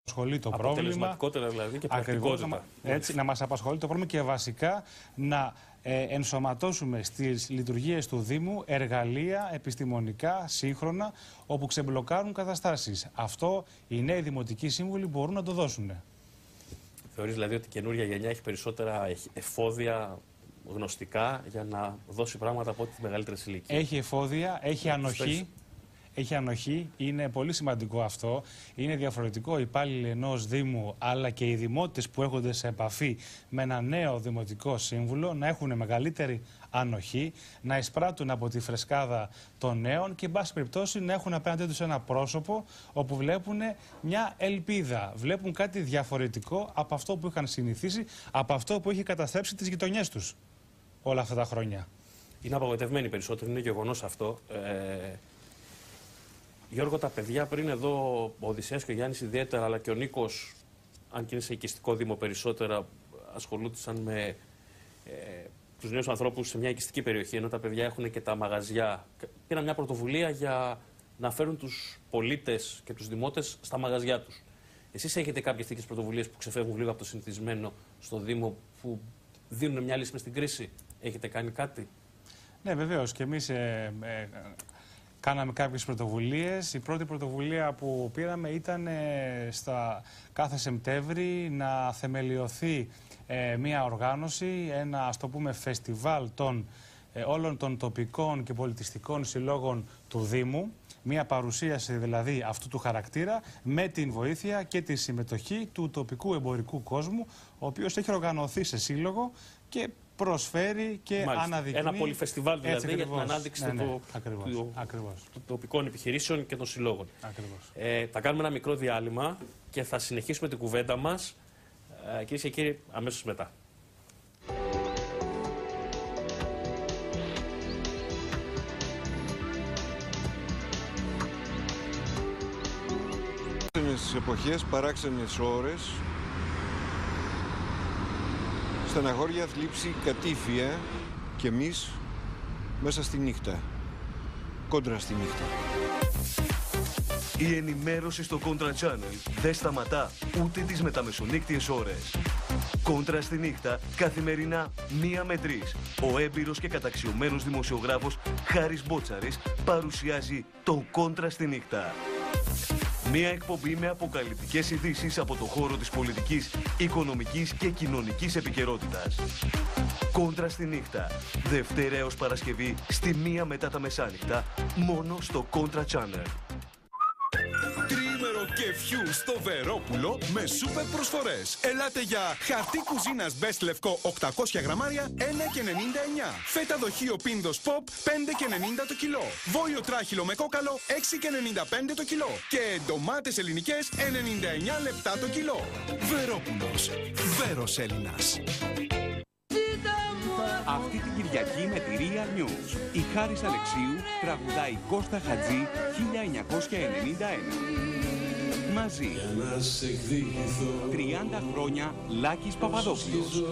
απασχολεί το πρόβλημα. Αποτελεσματικότερα δηλαδή και πρακτικότητα. Έτσι, να μας απασχολεί το πρόβλημα και βασικά να ενσωματώσουμε στις λειτουργίες του Δήμου εργαλεία επιστημονικά, σύγχρονα, όπου ξεμπλοκάρουν καταστάσεις. Αυτό οι νέοι δημοτικοί σύμβουλοι μπορούν να το δώσουν. Θεωρείς δηλαδή ότι η καινούργια γενιά έχει περισσότερα εφόδια γνωστικά για να δώσει πράγματα από ό,τι τη μεγαλύτερη ηλικία? Έχει εφόδια, έχει ανοχή. Έχει ανοχή, είναι πολύ σημαντικό αυτό. Είναι διαφορετικό οι υπάλληλοι ενός Δήμου, αλλά και οι δημότες που έρχονται σε επαφή με ένα νέο δημοτικό σύμβουλο να έχουν μεγαλύτερη ανοχή, να εισπράττουν από τη φρεσκάδα των νέων και, εν πάση περιπτώσει, να έχουν απέναντί τους ένα πρόσωπο όπου βλέπουν μια ελπίδα. Βλέπουν κάτι διαφορετικό από αυτό που είχαν συνηθίσει, από αυτό που έχει καταστρέψει τις γειτονιές τους όλα αυτά τα χρόνια. Είναι απογοητευμένοι περισσότερο, είναι γεγονός αυτό. Γιώργο, τα παιδιά πριν εδώ, ο Οδυσσέας και ο Γιάννης ιδιαίτερα, αλλά και ο Νίκος, αν και είναι σε οικιστικό δήμο περισσότερα, ασχολούνταν με τους νέους ανθρώπους σε μια οικιστική περιοχή, ενώ τα παιδιά έχουν και τα μαγαζιά. Πήραν μια πρωτοβουλία για να φέρουν τους πολίτες και τους δημότες στα μαγαζιά τους. Εσείς έχετε κάποιες τέτοιες πρωτοβουλίες που ξεφεύγουν λίγο από το συνηθισμένο στο Δήμο, που δίνουν μια λύση μες στην κρίση? Έχετε κάνει κάτι? Ναι, βεβαίως. Και εμείς κάναμε κάποιες πρωτοβουλίες. Η πρώτη πρωτοβουλία που πήραμε ήταν κάθε Σεπτέμβρη να θεμελιωθεί μια οργάνωση, ένα, ας το πούμε, φεστιβάλ όλων των τοπικών και πολιτιστικών συλλόγων του Δήμου. Μια παρουσίαση δηλαδή αυτού του χαρακτήρα, με την βοήθεια και τη συμμετοχή του τοπικού εμπορικού κόσμου, ο οποίος έχει οργανωθεί σε σύλλογο και προσφέρει και αναδεικνύει. Ένα πολυφεστιβάλ δηλαδή για την ανάδειξη των τοπικών επιχειρήσεων και των συλλόγων. Θα κάνουμε ένα μικρό διάλειμμα και θα συνεχίσουμε την κουβέντα μας, κυρίες και κύριοι, αμέσως μετά. Παράξενες εποχές, παράξενες ώρες, στεναχώρια, θλίψη, κατήφια και εμείς μέσα στη νύχτα, κόντρα στη νύχτα. Η ενημέρωση στο Contra Channel δεν σταματά ούτε τις μεταμεσονύκτιες ώρες. Κόντρα στη νύχτα, καθημερινά 1 με 3. Ο έμπειρος και καταξιωμένος δημοσιογράφος Χάρης Μπότσαρης παρουσιάζει το Κόντρα στη νύχτα. Μια εκπομπή με αποκαλυπτικές ειδήσεις από το χώρο της πολιτικής, οικονομικής και κοινωνικής επικαιρότητας. Κόντρα στη νύχτα, Δευτέρα έως Παρασκευή στη 1 μετά τα μεσάνυχτα, μόνο στο Contra Channel. Τριήμερο κεφιού στο Βερόπουλο με σούπερ προσφορές. Ελάτε για χαρτί κουζίνας Best Λευκό 800 γραμμάρια 1,99. Φέτα δοχείο Πίνδος Pop 5,90 το κιλό. Βόλιο τράχυλο με κόκαλο 6,95 το κιλό. Και ντομάτες ελληνικές 99 λεπτά το κιλό. Βερόπουλος. Βέρος Έλληνας. Αυτή την Κυριακή με τη Real News, η Χάρης Αλεξίου τραγουδάει Κώστα Χατζή 1991. Μαζί 30 χρόνια Λάκης Παπαδόπουλος.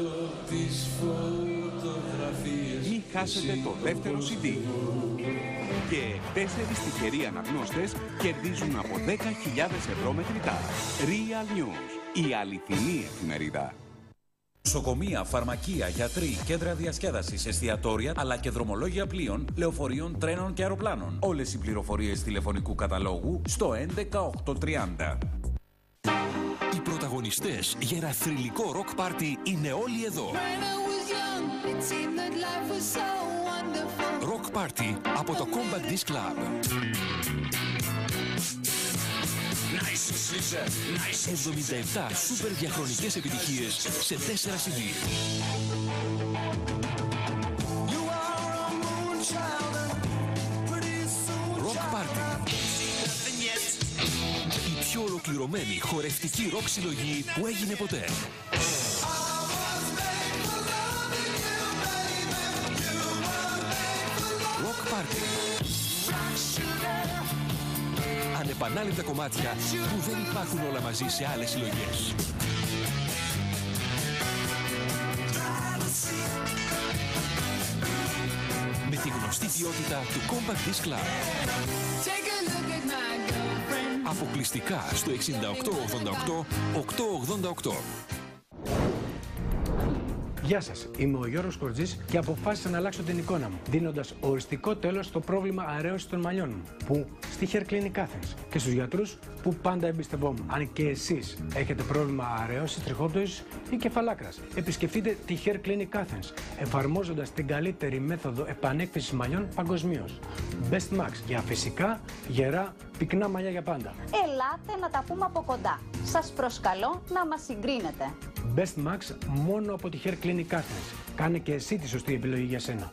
Μην χάσετε το δεύτερο CD. Και 4 τυχεροί αναγνώστες κερδίζουν από 10.000 ευρώ μετρητά. Real News, η αληθινή εφημερίδα. Νοσοκομεία, φαρμακεία, γιατροί, κέντρα διασκέδασης, εστιατόρια, αλλά και δρομολόγια πλοίων, λεωφορείων, τρένων και αεροπλάνων. Όλες οι πληροφορίες τηλεφωνικού καταλόγου στο 11830. Οι πρωταγωνιστές για ένα θρυλικό ροκ πάρτι είναι όλοι εδώ. Ροκ πάρτι από το Compact Disc Club. 77 σούπερ διαχρονικές επιτυχίες σε 4 CD. Rock Party. Η πιο ολοκληρωμένη χορευτική ροκ συλλογή που έγινε ποτέ. Rock Party. Ανεπανάληπτα κομμάτια που δεν υπάρχουν όλα μαζί σε άλλες συλλογές. Με τη γνωστή ποιότητα του Compact Disc Club. αποκλειστικά στο 6888 888. Γεια σας, είμαι ο Γιώργος Κορτζής και αποφάσισα να αλλάξω την εικόνα μου, δίνοντας οριστικό τέλος στο πρόβλημα αρέωσης των μαλλιών μου, που στη Hair Clinic Athens, και στους γιατρούς που πάντα εμπιστευόμουν. Αν και εσείς έχετε πρόβλημα αρέωσης, τριχόπτωσης ή κεφαλάκρας, επισκεφτείτε τη Hair Clinic Athens, εφαρμόζοντας την καλύτερη μέθοδο επανέκτησης μαλλιών παγκοσμίως. Best Max για φυσικά, γερά, πυκνά μαλλιά για πάντα. Ελάτε να τα πούμε από κοντά. Σας προσκαλώ να μας συγκρίνετε. Best Max μόνο από τη Hair Clinic Athens. Κάνε και εσύ τη σωστή επιλογή για σένα.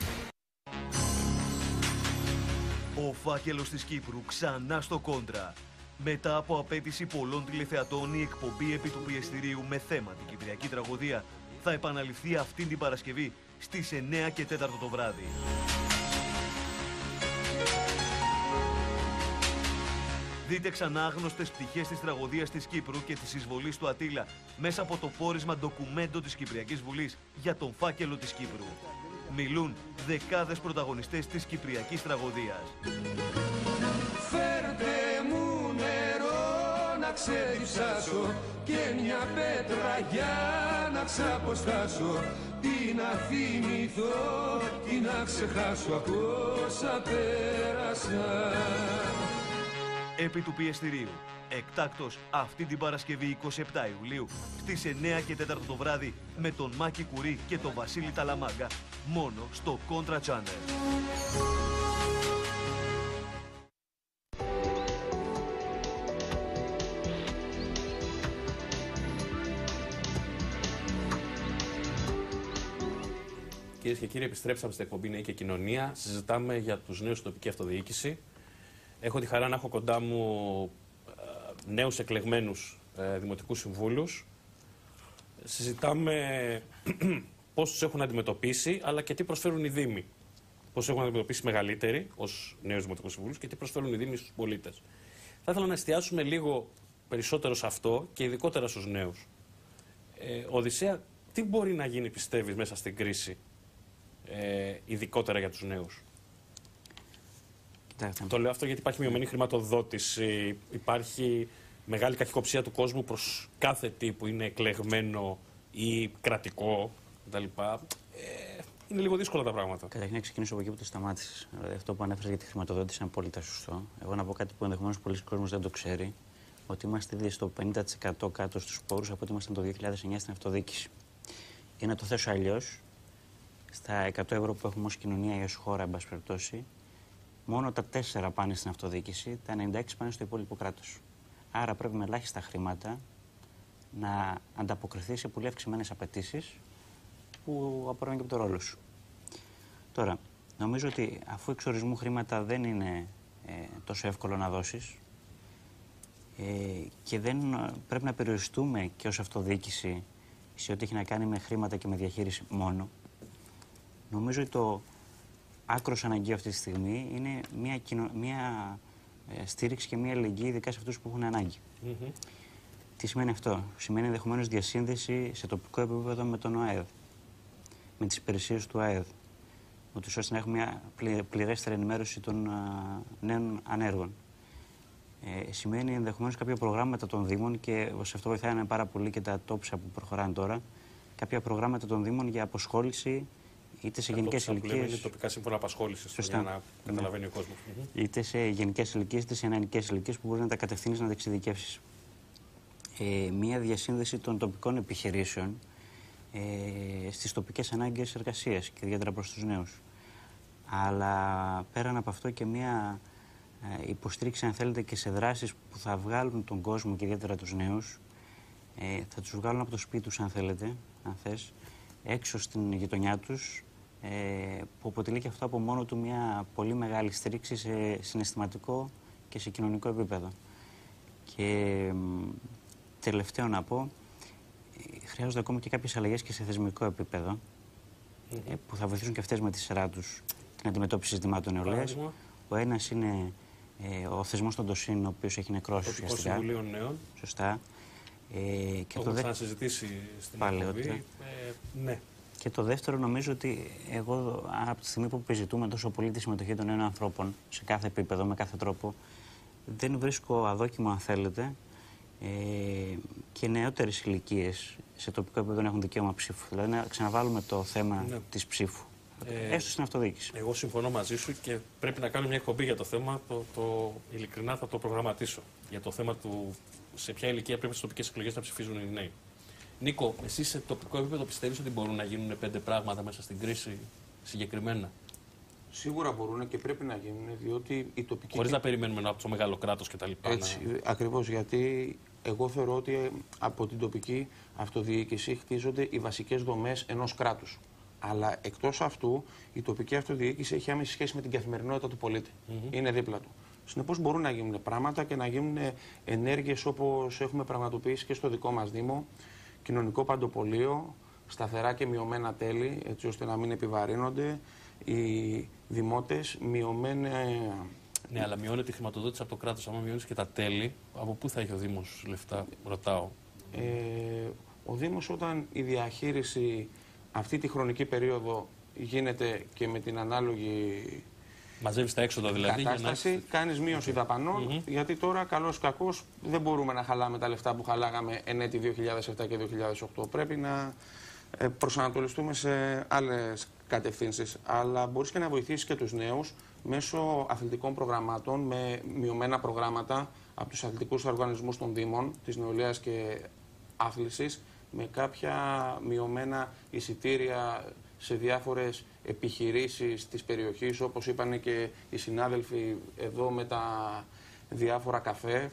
Ο φάκελος της Κύπρου ξανά στο Κόντρα. Μετά από απέτηση πολλών τηλεθεατών, η εκπομπή επί του πιεστηρίου με θέμα την Κυπριακή τραγωδία θα επαναληφθεί αυτήν την Παρασκευή στις 9 και 4 το βράδυ. Δείτε ξανά άγνωστες πτυχές της τραγωδίας της Κύπρου και της εισβολής του Αττήλα μέσα από το πόρισμα ντοκουμέντο της Κυπριακής Βουλής για τον φάκελο της Κύπρου. Μιλούν δεκάδες πρωταγωνιστές της Κυπριακής τραγωδίας. Φέρτε μου νερό να ξεδιψάσω και μια πέτρα για να ξαποστάσω. Τι να θυμηθώ, τι να ξεχάσω από όσα πέρασα. Επί του πιεστηρίου. Εκτάκτος αυτή την Παρασκευή 27 Ιουλίου στις 9 και 4 το βράδυ με τον Μάκη Κουρί και τον Βασίλη Ταλαμάγκα μόνο στο Contra Channel. Κυρίες και κύριοι, επιστρέψαμε στην εκπομπή Νέοι και Κοινωνία. Συζητάμε για τους νέους στην τοπική αυτοδιοίκηση. Έχω τη χαρά να έχω κοντά μου νέους εκλεγμένους δημοτικούς συμβούλους. Συζητάμε πώς τους έχουν αντιμετωπίσει, αλλά και τι προσφέρουν οι δήμοι. Πώς έχουν αντιμετωπίσει μεγαλύτεροι ως νέους δημοτικούς συμβούλους και τι προσφέρουν οι δήμοι στους πολίτες. Θα ήθελα να εστιάσουμε λίγο περισσότερο σε αυτό και ειδικότερα στους νέους. Οδυσσέα, τι μπορεί να γίνει, πιστεύεις, μέσα στην κρίση, ειδικότερα για τους νέους? Το λέω αυτό γιατί υπάρχει μειωμένη χρηματοδότηση, υπάρχει μεγάλη καχυποψία του κόσμου προς κάθε τι που είναι εκλεγμένο ή κρατικό κτλ. Είναι λίγο δύσκολα τα πράγματα. Καταρχήν να ξεκινήσω από εκεί που το σταμάτησες. Δηλαδή, αυτό που ανέφερες για τη χρηματοδότηση είναι απόλυτα σωστό. Εγώ να πω κάτι που ενδεχομένως πολλοί κόσμος δεν το ξέρει, ότι είμαστε ήδη στο 50% κάτω στους πόρους από ό,τι ήμασταν το 2009 στην αυτοδιοίκηση. Για να το θέσω αλλιώς, στα 100 ευρώ που έχουμε ως κοινωνία ή ως χώρα, εν πάση περιπτώσει, μόνο τα 4 πάνε στην αυτοδιοίκηση, τα 96 πάνε στο υπόλοιπο κράτος. Άρα πρέπει με ελάχιστα χρήματα να ανταποκριθεί σε πολύ αυξημένες απαιτήσεις που απορρέουν και από το ρόλο σου. Τώρα, νομίζω ότι αφού εξορισμού χρήματα δεν είναι τόσο εύκολο να δώσεις και δεν πρέπει να περιοριστούμε και ως αυτοδιοίκηση σε ό,τι έχει να κάνει με χρήματα και με διαχείριση μόνο, νομίζω ότι το άκρος αναγκαίο αυτή τη στιγμή είναι μια στήριξη και μια αλληλεγγύη, ειδικά σε αυτούς που έχουν ανάγκη. Τι σημαίνει αυτό? Σημαίνει ενδεχομένως διασύνδεση σε τοπικό επίπεδο με τον ΟΑΕΔ, με τις υπηρεσίες του ΟΑΕΔ, ούτως ώστε να έχουμε μια πληρέστερη ενημέρωση των νέων ανέργων. Σημαίνει ενδεχομένως κάποια προγράμματα των Δήμων, και σε αυτό βοηθάνε πάρα πολύ και τα τόψα που προχωράνε τώρα, κάποια προγράμματα των Δήμων για αποσχόληση είτε σε γενικές ηλικίες. Είναι τοπικά σύμφωνα απασχόλησης, για να καταλαβαίνει ο κόσμος. Είτε σε γενικές ηλικίες είτε σε νεανικές ηλικίες που μπορεί να τα κατευθύνεις, να τα εξειδικεύσεις. Μία διασύνδεση των τοπικών επιχειρήσεων στις τοπικές ανάγκες εργασίας και ιδιαίτερα προς τους νέους. Αλλά πέραν από αυτό και μία υποστήριξη, αν θέλετε, και σε δράσεις που θα βγάλουν τον κόσμο και ιδιαίτερα τους νέους, θα τους βγάλουν από το σπίτι τους, αν θέλετε, αν θες, έξω στην γειτονιά τους, που αποτελεί και αυτό από μόνο του μια πολύ μεγάλη στήριξη σε συναισθηματικό και σε κοινωνικό επίπεδο. Και τελευταίο να πω, χρειάζονται ακόμα και κάποιες αλλαγές και σε θεσμικό επίπεδο, που θα βοηθήσουν και αυτές με τη σειρά τους την αντιμετώπιση ζητημάτων νεολαίας. Ο ένας είναι ο θεσμός των ΤΟΣΥΝ, ο οποίος έχει νεκρώσει ουσιαστικά. Συμβουλίο Νέων. Σωστά. Και το έχουμε ξανασυζητήσει στην εκπομπή. Ναι. Και το δεύτερο, νομίζω ότι εγώ από τη στιγμή που επιζητούμε τόσο πολύ τη συμμετοχή των νέων ανθρώπων σε κάθε επίπεδο, με κάθε τρόπο, δεν βρίσκω αδόκιμο, αν θέλετε, και νεότερες ηλικίες σε τοπικό επίπεδο να έχουν δικαίωμα ψήφου. Δηλαδή να ξαναβάλουμε το θέμα της ψήφου. Έστω στην αυτοδιοίκηση. Εγώ συμφωνώ μαζί σου και πρέπει να κάνω μια εκπομπή για το θέμα. Ειλικρινά θα το προγραμματίσω. Για το θέμα του σε ποια ηλικία πρέπει στις τοπικές εκλογές να ψηφίζουν οι νέοι. Νίκο, εσύ σε τοπικό επίπεδο πιστεύεις ότι μπορούν να γίνουν 5 πράγματα μέσα στην κρίση συγκεκριμένα? Σίγουρα μπορούν και πρέπει να γίνουν, διότι η τοπική. Χωρίς να περιμένουμε από το μεγάλο κράτος κτλ. Έτσι, ακριβώς, γιατί εγώ θεωρώ ότι από την τοπική αυτοδιοίκηση χτίζονται οι βασικές δομές ενός κράτους. Αλλά εκτός αυτού, η τοπική αυτοδιοίκηση έχει άμεση σχέση με την καθημερινότητα του πολίτη. Είναι δίπλα του. Συνεπώς μπορούν να γίνουν πράγματα και να γίνουν ενέργειες όπως έχουμε πραγματοποιήσει και στο δικό μας Δήμο. Κοινωνικό παντοπολείο, σταθερά και μειωμένα τέλη, έτσι ώστε να μην επιβαρύνονται οι δημότες, μειωμένα. Ναι, αλλά μειώνεται η χρηματοδότηση από το κράτος. Αν μειώνεις και τα τέλη, από πού θα έχει ο Δήμος λεφτά, ρωτάω. Ο Δήμος, όταν η διαχείριση αυτή τη χρονική περίοδο γίνεται και με την ανάλογη. Μαζεύεις τα έξοδα δηλαδή. Κατάσταση, για να κάνεις μείωση δαπανών, γιατί τώρα καλώς κακώς δεν μπορούμε να χαλάμε τα λεφτά που χαλάγαμε εν έτη 2007 και 2008. Πρέπει να προσανατολιστούμε σε άλλες κατευθύνσεις. Αλλά μπορείς και να βοηθήσεις και τους νέους μέσω αθλητικών προγραμμάτων, με μειωμένα προγράμματα από τους αθλητικούς οργανισμούς των Δήμων, της νεολαίας και άθλησης, με κάποια μειωμένα εισιτήρια σε διάφορες επιχειρήσεις της περιοχής, όπως είπαν και οι συνάδελφοι εδώ με τα διάφορα καφέ,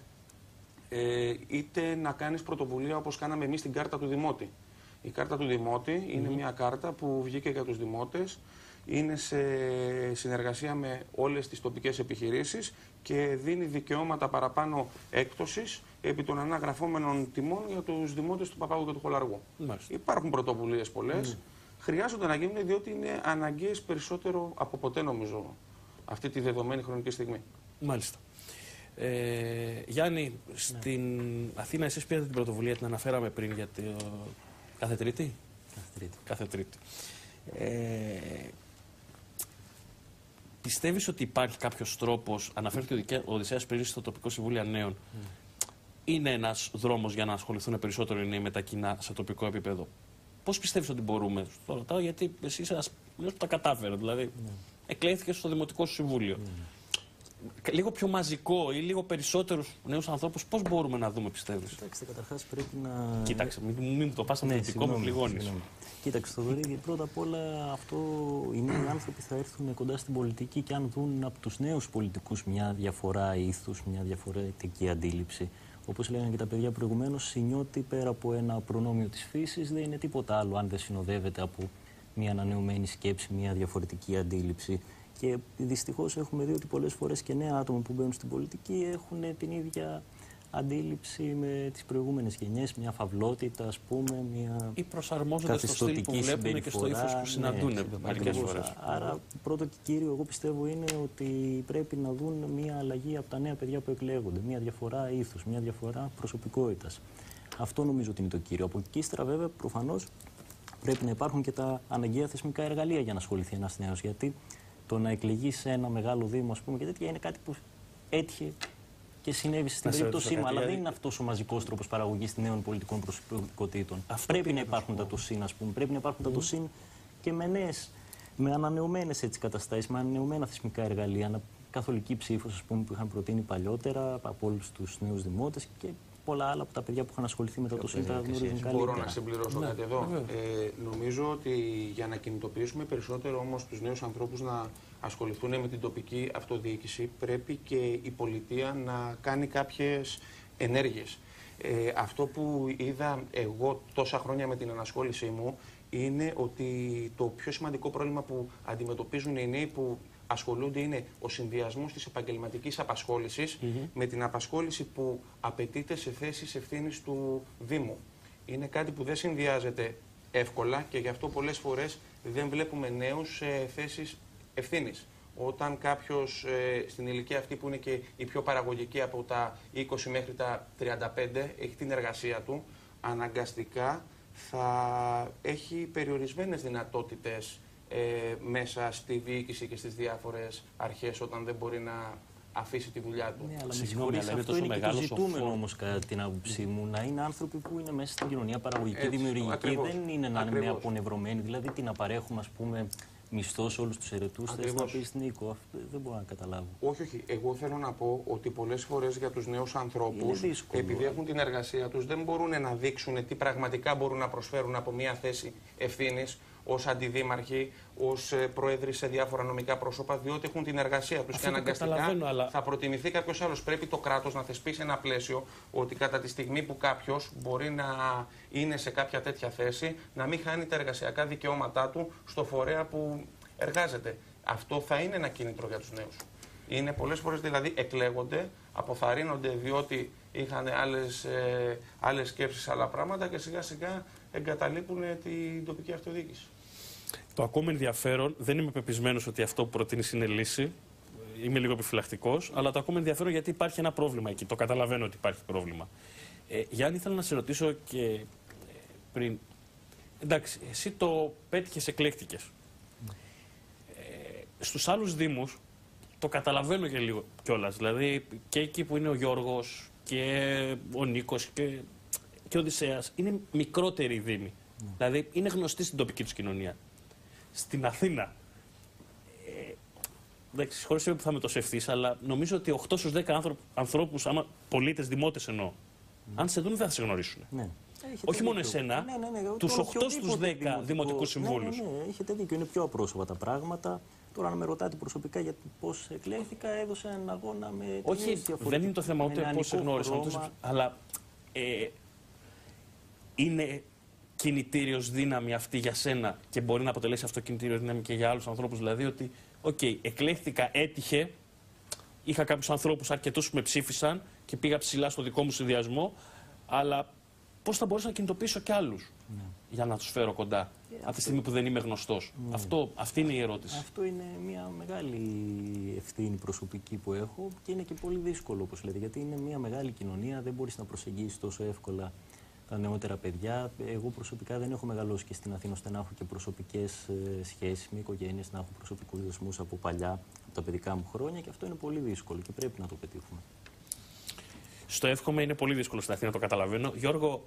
είτε να κάνεις πρωτοβουλία όπως κάναμε εμείς την κάρτα του Δημότη. Η κάρτα του Δημότη είναι μια κάρτα που βγήκε για τους δημότες, είναι σε συνεργασία με όλες τις τοπικές επιχειρήσεις και δίνει δικαιώματα παραπάνω έκπτωσης επί των αναγραφόμενων τιμών για τους δημότες του Παπάγου και του Χολαργού. Υπάρχουν πρωτοβουλίες πολλές. Χρειάζονται να γίνουν, διότι είναι αναγκαίες περισσότερο από ποτέ, νομίζω, αυτή τη δεδομένη χρονική στιγμή. Μάλιστα. Γιάννη, στην Αθήνα εσείς πήρατε την πρωτοβουλία, την αναφέραμε πριν, για το κάθε Τρίτη. Κάθε Τρίτη. Πιστεύεις ότι υπάρχει κάποιος τρόπος, αναφέρθηκε ο Οδυσσέας πριν στο Τοπικό Συμβούλιο Νέων, είναι ένας δρόμος για να ασχοληθούν περισσότερο οι νέοι με τα κοινά σε τοπικό επίπεδο? Πώς πιστεύεις ότι μπορούμε? Το ρωτάω γιατί εσύ είσαι ένας που τα κατάφερε, δηλαδή εκλέχθηκες στο Δημοτικό σου Συμβούλιο. Λίγο πιο μαζικό ή λίγο περισσότερους νέους ανθρώπους, πώς μπορούμε να δούμε, πιστεύεις? Κοιτάξτε, καταρχάς πρέπει να. Κοίταξε, μην το πας στο θετικό, με πληγώνεις. Κοίταξε, Θοδωρή, πρώτα απ' όλα αυτό οι νέοι άνθρωποι θα έρθουν κοντά στην πολιτική και αν δουν από τους νέους πολιτικούς μια διαφορά ήθους, μια διαφορετική αντίληψη. Όπως λέγανε και τα παιδιά προηγουμένως, η νιώτη πέρα από ένα προνόμιο της φύσης δεν είναι τίποτα άλλο αν δεν συνοδεύεται από μια ανανεωμένη σκέψη, μια διαφορετική αντίληψη. Και δυστυχώς έχουμε δει ότι πολλές φορές και νέα άτομα που μπαίνουν στην πολιτική έχουν την ίδια αντίληψη με τις προηγούμενες γενιές, μια φαυλότητα, ας πούμε, μια ή προσαρμόζονται στο στυλ που βλέπουν και στο ύφος που συναντούν μερικές φορές. Άρα, πρώτο και κύριο, εγώ πιστεύω είναι ότι πρέπει να δουν μια αλλαγή από τα νέα παιδιά που εκλέγονται, μια διαφορά ήθους, μια διαφορά προσωπικότητας. Αυτό νομίζω ότι είναι το κύριο. Από εκεί ύστερα, βέβαια, προφανώς πρέπει να υπάρχουν και τα αναγκαία θεσμικά εργαλεία για να ασχοληθεί ένας νέος. Γιατί το να εκλεγεί σε ένα μεγάλο Δήμο, ας πούμε, και τέτοια είναι κάτι που έτυχε και συνέβη στην περίπτωσή μου. Αλλά δεν είναι αυτός ο μαζικός τρόπος παραγωγής νέων πολιτικών προσωπικότητων. Πρέπει να υπάρχουν τα τοσύν, ας πούμε. Πρέπει να υπάρχουν τα τοσύν και με ανανεωμένες καταστάσεις, με ανανεωμένα θεσμικά εργαλεία. Καθολική ψήφος, ας πούμε, που είχαν προτείνει παλιότερα από όλους τους νέους δημότες και πολλά άλλα από τα παιδιά που είχαν ασχοληθεί με τα τοσύν τα γνωρίζουν καλύτερα. Μπορώ να συμπληρώσω κάτι εδώ? Νομίζω ότι για να κινητοποιήσουμε περισσότερο όμως τους νέους ανθρώπους να ασχοληθούν με την τοπική αυτοδιοίκηση, πρέπει και η πολιτεία να κάνει κάποιες ενέργειες. Αυτό που είδα εγώ τόσα χρόνια με την ενασχόλησή μου είναι ότι το πιο σημαντικό πρόβλημα που αντιμετωπίζουν οι νέοι που ασχολούνται είναι ο συνδυασμός της επαγγελματικής απασχόλησης με την απασχόληση που απαιτείται σε θέσεις ευθύνης του Δήμου. Είναι κάτι που δεν συνδυάζεται εύκολα και γι' αυτό πολλές φορές δεν βλέπουμε νέους σε θέσεις ευθύνης. Όταν κάποιος στην ηλικία αυτή που είναι και η πιο παραγωγική από τα 20 μέχρι τα 35 έχει την εργασία του, αναγκαστικά θα έχει περιορισμένες δυνατότητες μέσα στη διοίκηση και στις διάφορες αρχές όταν δεν μπορεί να αφήσει τη δουλειά του. Ναι, αλλά αυτό είναι και το ζητούμενο όμως, κατά την άποψή μου, να είναι άνθρωποι που είναι μέσα στην κοινωνία παραγωγική, δημιουργική. Ακριβώς. Δεν είναι να είναι απονευρωμένοι. Δηλαδή, τι να παρέχουμε, ας πούμε, μισθό σε όλους τους αιρετούς. Θες να πεις, Νίκο, δεν μπορώ να καταλάβω. Όχι. Εγώ θέλω να πω ότι πολλές φορές για τους νέους ανθρώπους, επειδή έχουν την εργασία τους, δεν μπορούν να δείξουν τι πραγματικά μπορούν να προσφέρουν από μια θέση ευθύνης, ως αντιδήμαρχοι, ως πρόεδροι σε διάφορα νομικά πρόσωπα, διότι έχουν την εργασία τους και αναγκαστικά θα προτιμηθεί κάποιος άλλος. Πρέπει το κράτος να θεσπίσει ένα πλαίσιο ότι κατά τη στιγμή που κάποιος μπορεί να είναι σε κάποια τέτοια θέση, να μην χάνει τα εργασιακά δικαιώματά του στο φορέα που εργάζεται. Αυτό θα είναι ένα κίνητρο για τους νέους. Είναι πολλές φορές δηλαδή εκλέγονται, αποθαρρύνονται διότι είχαν άλλες σκέψεις, άλλα πράγματα και σιγά σιγά εγκαταλείπουν την τοπική αυτοδιοίκηση. Το ακόμα ενδιαφέρον, δεν είμαι πεπισμένος ότι αυτό που προτείνεις είναι λύση. Είμαι λίγο επιφυλακτικός, αλλά το ακόμα ενδιαφέρον γιατί υπάρχει ένα πρόβλημα εκεί. Το καταλαβαίνω ότι υπάρχει πρόβλημα. Γιάννη, ήθελα να σε ρωτήσω και πριν. Εντάξει, εσύ το πέτυχες, εκλέχτηκες. Στους άλλους δήμους το καταλαβαίνω και λίγο κιόλας. Δηλαδή και εκεί που είναι ο Γιώργος και ο Νίκος και ο Οδυσσέας είναι μικρότεροι δήμοι. Δηλαδή είναι γνωστοί στην τοπική τους κοινωνία. Στην Αθήνα, εντάξει, συγχωρείτε που θα με το σευτείς, αλλά νομίζω ότι 8 στους 10 ανθρώπους, άμα πολίτες, δημότες εννοώ, αν σε δουν δεν θα σε γνωρίσουν. Ναι. Όχι μόνο εσένα, τους 8 στους 10 δημοτικούς συμβούλους. Ναι, έχετε δίκιο, είναι πιο απρόσωπα τα πράγματα. Τώρα, αν με ρωτάτε προσωπικά για πώς εκλέχθηκα, έδωσα έναν αγώνα με. Όχι, δεν είναι το θέμα ούτε πώς σε γνώρισαν, αλλά είναι κινητήριος δύναμη αυτή για σένα και μπορεί να αποτελέσει αυτό κινητήριο δύναμη και για άλλους ανθρώπους. Δηλαδή ότι, εκλέχθηκα, έτυχε, είχα κάποιους ανθρώπους αρκετούς που με ψήφισαν και πήγα ψηλά στο δικό μου συνδυασμό, αλλά πώς θα μπορούσα να κινητοποιήσω κι άλλους για να τους φέρω κοντά από τη στιγμή που δεν είμαι γνωστός. Αυτή είναι η ερώτηση. Αυτό είναι μια μεγάλη ευθύνη προσωπική που έχω και είναι και πολύ δύσκολο, όπως λέτε, γιατί είναι μια μεγάλη κοινωνία, δεν μπορείς να προσεγγίσεις τόσο εύκολα τα νεότερα παιδιά. Εγώ προσωπικά δεν έχω μεγαλώσει και στην Αθήνα ώστε να έχω και προσωπικές σχέσεις με οικογένειες, να έχω προσωπικούς δεσμούς από παλιά, από τα παιδικά μου χρόνια και αυτό είναι πολύ δύσκολο και πρέπει να το πετύχουμε. Στο εύχομαι, είναι πολύ δύσκολο στην Αθήνα, το καταλαβαίνω. Γιώργο,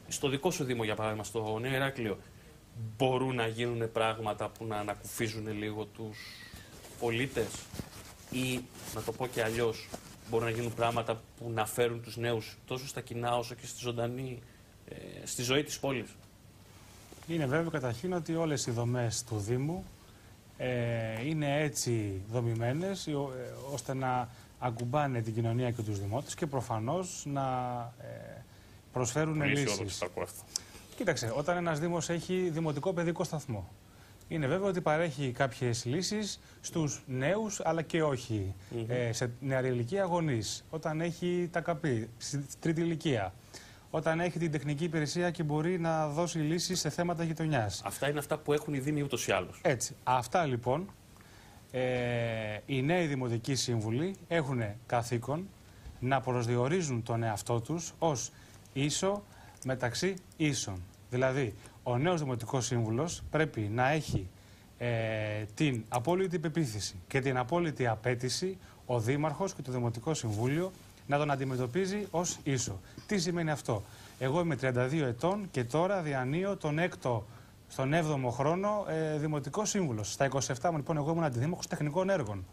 στο δικό σου Δήμο, για παράδειγμα, στο Νέο Ηράκλειο, μπορούν να γίνουν πράγματα που να ανακουφίζουν λίγο τους πολίτες ή, να το πω και αλλιώς, μπορούν να γίνουν πράγματα που να φέρουν τους νέους τόσο στα κοινά όσο και στη ζωντανή, στη ζωή της πόλης. Είναι βέβαιο καταρχήν ότι όλες οι δομές του Δήμου είναι έτσι δομημένες ώστε να ακουμπάνε την κοινωνία και τους δημότες και προφανώς να προσφέρουν λύσεις. Κοίταξε, όταν ένας Δήμος έχει δημοτικό παιδικό σταθμό, είναι βέβαιο ότι παρέχει κάποιες λύσεις στους νέους αλλά και όχι. Σε νεαρή ηλικία γονείς, όταν έχει τα ΚΑΠΗ, στη τρίτη ηλικία, όταν έχει την τεχνική υπηρεσία και μπορεί να δώσει λύσεις σε θέματα γειτονιάς. Αυτά είναι αυτά που έχουν οι Δήμοι ούτως ή άλλως. Έτσι. Αυτά λοιπόν, οι νέοι δημοτικοί σύμβουλοι έχουν καθήκον να προσδιορίζουν τον εαυτό τους ως ίσο μεταξύ ίσων. Δηλαδή, ο νέος δημοτικός σύμβουλος πρέπει να έχει την απόλυτη πεποίθηση και την απόλυτη απέτηση ο δήμαρχος και το δημοτικό συμβούλιο να τον αντιμετωπίζει ως ίσο. Τι σημαίνει αυτό? Εγώ είμαι 32 ετών και τώρα διανύω στον 7ο χρόνο δημοτικό σύμβουλος. Στα 27 μου λοιπόν εγώ ήμουν αντιδήμαρχος τεχνικών έργων.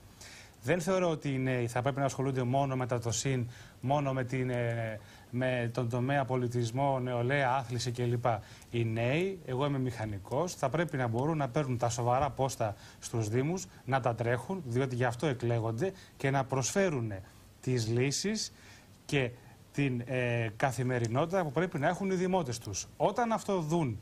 Δεν θεωρώ ότι οι νέοι θα πρέπει να ασχολούνται μόνο με τα ΤΟΣΥΝ, μόνο με τον τομέα πολιτισμό, νεολαία, άθληση κλπ. Οι νέοι, εγώ είμαι μηχανικός, θα πρέπει να μπορούν να παίρνουν τα σοβαρά πόστα στους Δήμους, να τα τρέχουν, διότι γι' αυτό εκλέγονται και να προσφέρουν τις λύσεις και την καθημερινότητα που πρέπει να έχουν οι δημότες τους. Όταν αυτό δουν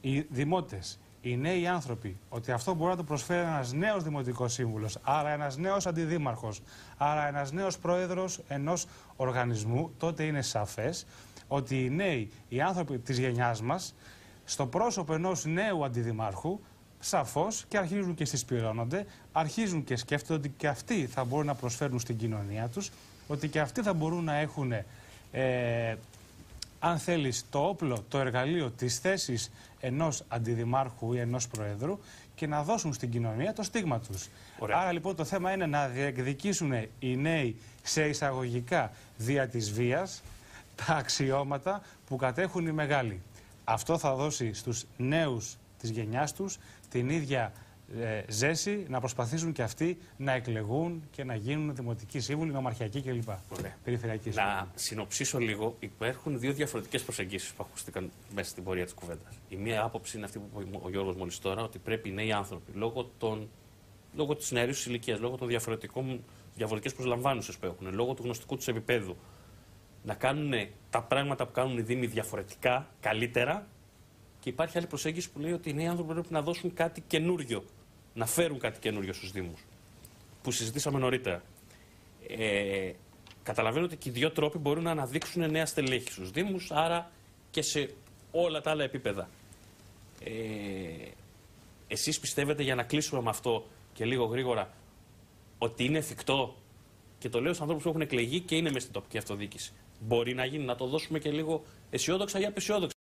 οι δημότες, οι νέοι άνθρωποι, ότι αυτό μπορεί να το προσφέρει ένας νέος δημοτικός σύμβουλος, άρα ένας νέος αντιδήμαρχος, άρα ένας νέος πρόεδρος ενός οργανισμού, τότε είναι σαφές ότι οι νέοι, οι άνθρωποι της γενιάς μας, στο πρόσωπο ενός νέου αντιδημάρχου, σαφώς και αρχίζουν και συσπυρώνονται, αρχίζουν και σκέφτονται ότι και αυτοί θα μπορούν να προσφέρουν στην κοινωνία τους, ότι και αυτοί θα μπορούν να έχουν, αν θέλεις, το όπλο, το εργαλείο της θέσης ενός αντιδημάρχου ή ενός προέδρου και να δώσουν στην κοινωνία το στίγμα τους. Άρα λοιπόν το θέμα είναι να διεκδικήσουν οι νέοι σε εισαγωγικά δια της βίας τα αξιώματα που κατέχουν οι μεγάλοι. Αυτό θα δώσει στους νέους της γενιάς τους την ίδια ζέση να προσπαθήσουν και αυτοί να εκλεγούν και να γίνουν δημοτικοί σύμβουλοι, νομαρχιακοί κλπ. Περιφερειακοί σύμβουλοι. Να συνοψίσω λίγο. Υπάρχουν δύο διαφορετικές προσεγγίσεις που ακούστηκαν μέσα στην πορεία της κουβέντας. Η μία άποψη είναι αυτή που είπε ο Γιώργος μόλις τώρα, ότι πρέπει οι νέοι άνθρωποι λόγω της νεαρής ηλικίας, λόγω των διαφορετικές προσλαμβάνουσες που έχουν, λόγω του γνωστικού τους επίπεδου, να κάνουν τα πράγματα που κάνουν οι Δήμοι διαφορετικά, καλύτερα. Και υπάρχει άλλη προσέγγιση που λέει ότι οι νέοι άνθρωποι πρέπει να δώσουν κάτι καινούριο, να φέρουν κάτι καινούριο στους Δήμους, που συζητήσαμε νωρίτερα. Καταλαβαίνω ότι και οι δύο τρόποι μπορούν να αναδείξουν νέα στελέχη στους Δήμους, άρα και σε όλα τα άλλα επίπεδα. Εσείς πιστεύετε, για να κλείσουμε με αυτό και λίγο γρήγορα, ότι είναι εφικτό, και το λέω στους ανθρώπους που έχουν εκλεγεί και είναι μέσα στην τοπική αυτοδιοίκηση, μπορεί να γίνει, να το δώσουμε και λίγο αισιόδοξα ή απεσιόδοξα?